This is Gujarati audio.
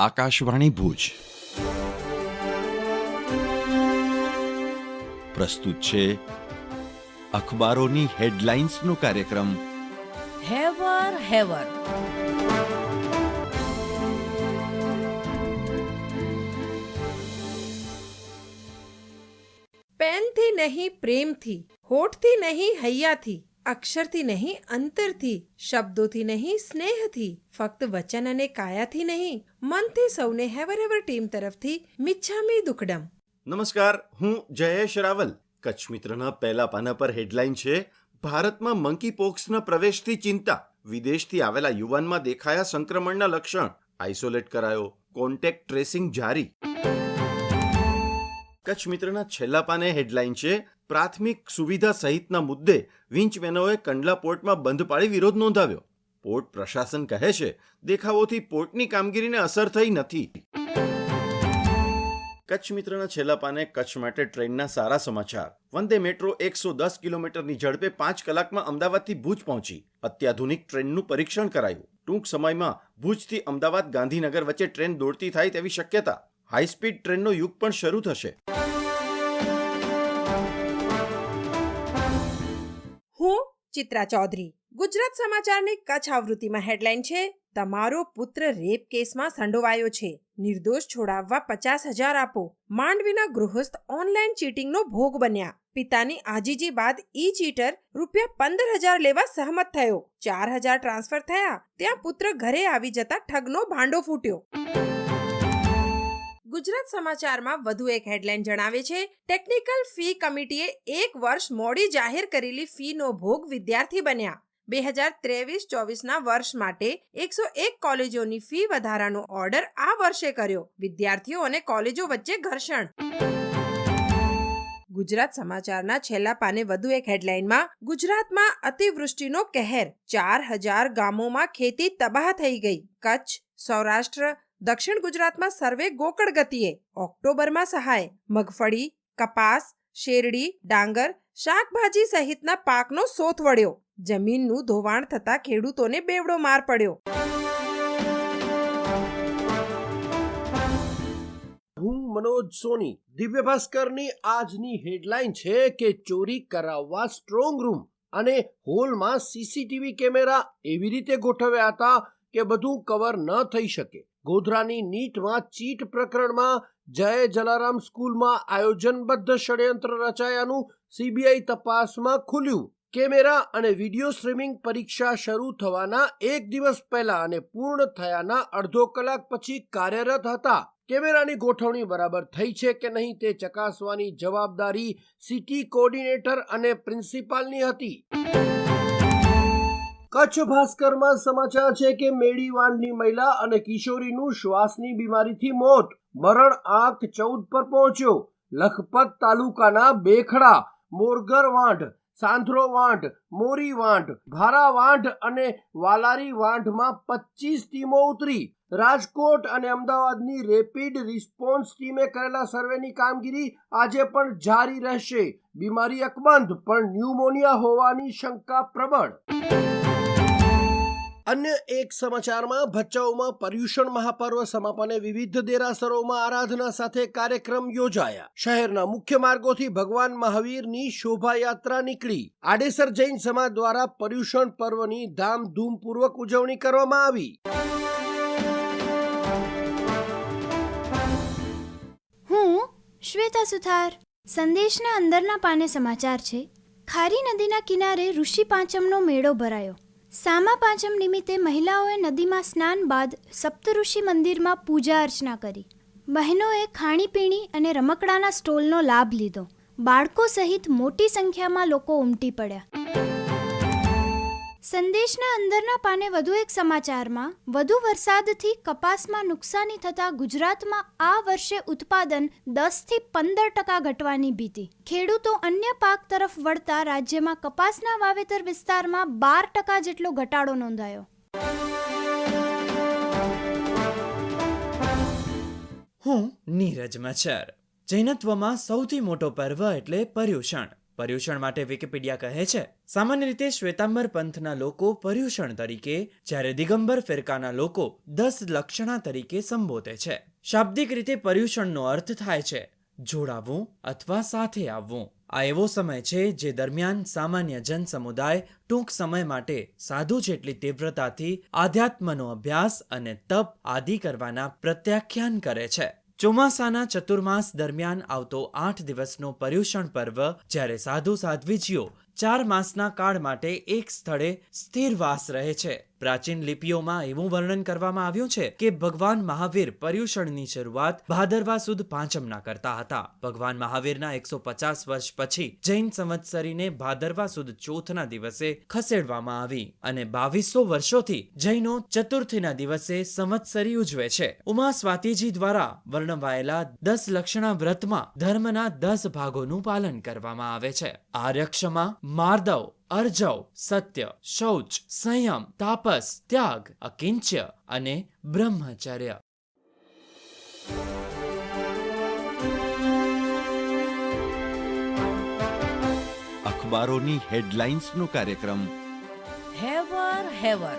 આકાશવાણી ભુજ પ્રસ્તુત છે અખબારોની હેડલાઇન્સનો કાર્યક્રમ હેવર હેવર. પેનથી નહીં પ્રેમથી, હોઠથી નહીં હૈયાથી, અક્ષરથી નહીં અંતરથી, શબ્દોથી નહીં સ્નેહથી, ફક્ત વચન અને કાયાથી નહીં, મનથી સૌને હેવર હેવર ટીમ તરફથી મિચ્છામી દુક્કડમ. નમસ્કાર, હું જયેશ રાવલ. કચ્છ મિત્રના પહેલા પાના પર હેડલાઇન છે, ભારતમાં મંકી પોક્સના પ્રવેશથી ચિંતા, વિદેશથી આવેલા યુવાનમાં દેખાયા સંક્રમણના લક્ષણ, આઇસોલેટ કરાયો, કોન્ટેક્ટ ટ્રેસિંગ જારી. કચ્છ મિત્રના છેલ્લા પાને હેડલાઇન છે, પ્રાથમિક સુવિધા સહિતના મુદ્દે વિંચમેનોએ કંડલા પોર્ટમાં બંધ પાડી વિરોધ નોંધાવ્યો. પોર્ટ પ્રશાસન કહે છે, દેખાવોથી પોર્ટની કામગીરીને અસર થઈ નથી. કચ્છ મિત્રના છેલ્લા પાને કચ્છ માટે ટ્રેનના સારા સમાચાર. વંદે મેટ્રો 110 કિલોમીટરની ઝડપે 5 કલાકમાં અમદાવાદથી ભુજ પહોંચી. અત્યાધુનિક ટ્રેનનું પરીક્ષણ કરાયું. ટૂંક સમયમાં ભુજથી અમદાવાદ ગાંધીનગર વચ્ચે ટ્રેન દોડતી થાય તેવી શક્યતા. હાઈસ્પીડ ટ્રેનનો યુગ પણ શરૂ થશે. હું ચિત્રા ચૌધરી. ગુજરાત સમાચારની કચ્છ આવૃત્તિમાં હેડલાઇન છે, તમારો પુત્ર રેપ કેસમાં સંડોવાયો છે, નિર્દોષ છોડાવવા 50,000 આપો. માંડવીના ગૃહસ્થ ઓનલાઈન ચીટિંગનો ભોગ બન્યા. પિતાની આજીજી બાદ ઈ ચીટર ₹15,000 લેવા સહમત થયો. 4,000 ટ્રાન્સફર થયા ત્યાં પુત્ર ઘરે આવી જતા ઠગનો ભાંડો ફૂટ્યો. ગુજરાત સમાચારમાં વધુ એક હેડલાઇન જણાવે છે, ટેકનિકલ ફી કમિટીએ 1 વર્ષ મોડી જાહેર કરેલી ફીનો ભોગ વિદ્યાર્થી બન્યા. 2023-24ના વર્ષ માટે 101 કોલેજોની ફી વધારાનો ઓર્ડર આ વર્ષે કર્યો. વિદ્યાર્થીઓ અને કોલેજો વચ્ચે ઘર્ષણ. ગુજરાત સમાચારના છેલ્લા પાને વધુ એક હેડલાઇનમાં, ગુજરાતમાં અતિવૃષ્ટિનો કહેર, 4,000 ગામોમાં ખેતી તબાહ થઈ ગઈ. કચ્છ, સૌરાષ્ટ્ર, દક્ષિણ ગુજરાતમાં સર્વે ગોકળ ગતિએ. ઓક્ટોબરમાં સહાય. મગફળી, કપાસ, શેરડી, ડાંગર, શાકભાજી સહિતના પાકનો સોથ વળ્યો. જમીનનું ધોવાણ થતા ખેડૂતોને બેવડો માર પડ્યો. હું મનોજ સોની. દિવ્ય ભાસ્કરની આજની હેડલાઇન છે કે ચોરી કરાવવા સ્ટ્રોંગ રૂમ અને હોલમાં સીસીટીવી કેમેરા એવી રીતે ગોઠવ્યા હતા કે બધું કવર ન થઈ શકે. ગોધરાની નીટમાં ચીટ પ્રકરણમાં જય જલારામ સ્કૂલમાં આયોજનબદ્ધ ષડયંત્ર રચાયાનું સીબીઆઈ તપાસમાં ખુલ્યું. કેમેરા અને વિડીયો સ્ટ્રીમિંગ પરીક્ષા શરૂ થવાના 1 દિવસ પહેલા અને પૂર્ણ થયાના અડધો કલાક પછી કાર્યરત હતા. કેમેરાની ગોઠવણી બરાબર થઈ છે કે નહીં તે ચકાસવાની જવાબદારી સિટી કોઓર્ડિનેટર અને પ્રિન્સિપાલની હતી. કચ્છ ભાસ્કરમાં સમાચાર છે કે મેડીવાંડની મહિલા અને કિશોરીનું શ્વાસની બીમારીથી મોત. મરણ આંક 14 પર પહોંચ્યો. લખપત તાલુકાના બેખડા, મોરગર વાંઢ, સાંથરો વાંઢ, મોરી વાંઢ, ભારા વાંઢ અને વાલારી વાંઢમાં 25 ટીમો ઉતરી. રાજકોટ અને અમદાવાદની રેપિડ રિસ્પોન્સ ટીમે કરેલા સર્વેની કામગીરી આજે પણ જારી રહેશે. બીમારી અકબંધ, પણ ન્યુમોનિયા હોવાની શંકા પ્રબળ. અન્ય એક સમાચારમાં, ભચાઉમાં પર્યુષણ મહાપર્વ સમાપને વિવિધ દેરાસરોમાં આરાધના સાથે કાર્યક્રમ યોજાયા. શહેરના મુખ્ય માર્ગોથી ભગવાન મહાવીરની શોભાયાત્રા નીકળી. આડેસર જૈન સમાજ દ્વારા પર્યુષણ પર્વની ધામધૂમપૂર્વક ઉજવણી કરવામાં આવી. હું શ્વેતા સુથાર. સંદેશના અંદરના પાને સમાચાર છે, ખારી નદીના કિનારે ઋષિ પાંચમનો મેળો ભરાયો. સામા પાંચમ નિમિત્તે મહિલાઓએ નદીમાં સ્નાન બાદ સપ્તઋષિ મંદિરમાં પૂજા અર્ચના કરી. બહેનોએ ખાણીપીણી અને રમકડાના સ્ટોલનો લાભ લીધો. બાળકો સહિત મોટી સંખ્યામાં લોકો ઉમટી પડ્યા. સંદેશના અંદરના પાને વધુ એક સમાચારમાં, વધુ વરસાદથી કપાસમાં નુકસાની થતા ગુજરાતમાં આ વર્ષે ઉત્પાદન 10થી 15% ઘટવાની ભીતિ. ખેડૂતો અન્ય પાક તરફ વળતા રાજ્યમાં કપાસના વાવેતર વિસ્તારમાં 12% જેટલો ઘટાડો નોંધાયો. હું નીરજ મચ્છર. જૈનત્વમાં સૌથી મોટો પર્વ એટલે પર્યુષણ. પર્યુષણ માટે વિકિપીડિયા કહે છે, સામાન્ય રીતે શ્વેતાંબર પંથના લોકો પર્યુષણ તરીકે, જ્યારે દિગંબર ફિરકાના લોકો 10 લક્ષણા તરીકે સંબોધે છે. શાબ્દિક રીતે પર્યુષણનો અર્થ થાય છે જોડાવું અથવા સાથે આવવું. આ એવો સમય છે જે દરમિયાન સામાન્ય જન સમુદાય ટૂંક સમય માટે સાધુ જેટલી તીવ્રતાથી આધ્યાત્મનો અભ્યાસ અને તપ આદિ કરવાના પ્રત્યાખ્યાન કરે છે. ચોમાસાના ચતુર્માસ દરમિયાન આવતો 8 દિવસનો પર્યુષણ પર્વ, જ્યારે સાધુ સાધ્વીજીઓ 4 માસના કાળ માટે એક સ્થળે સ્થિર વાસ રહે છે. પ્રાચીન લિપિઓમાં એવું વર્ણન કરવામાં આવ્યું છે કે ભગવાન મહાવીર પર્યુષણની શરૂઆત ભાદરવા સુદ પાંચમના કરતા હતા. ભગવાન મહાવીરના 150 વર્ષ પછી જૈન સંવત્સરીને ભાદરવા સુદ ચોથના દિવસે ખસેડવામાં આવી અને 2200 વર્ષોથી જૈનો ચતુર્થીના દિવસે સંવત્સરી ઉજવે છે. ઉમા સ્વાતિજી દ્વારા વર્ણવાયેલા 10 લક્ષણા વ્રતમાં ધર્મના 10 ભાગોનું પાલન કરવામાં આવે છે. આર્યક્ષમા, માર્દવ, અર્જવ, સત્ય, શૌચ, સંયમ, તાપસ, ત્યાગ, અકિંચ્ય અને બ્રહ્મચર્ય. અખબારોની હેડલાઇન્સનો કાર્યક્રમ હેવર.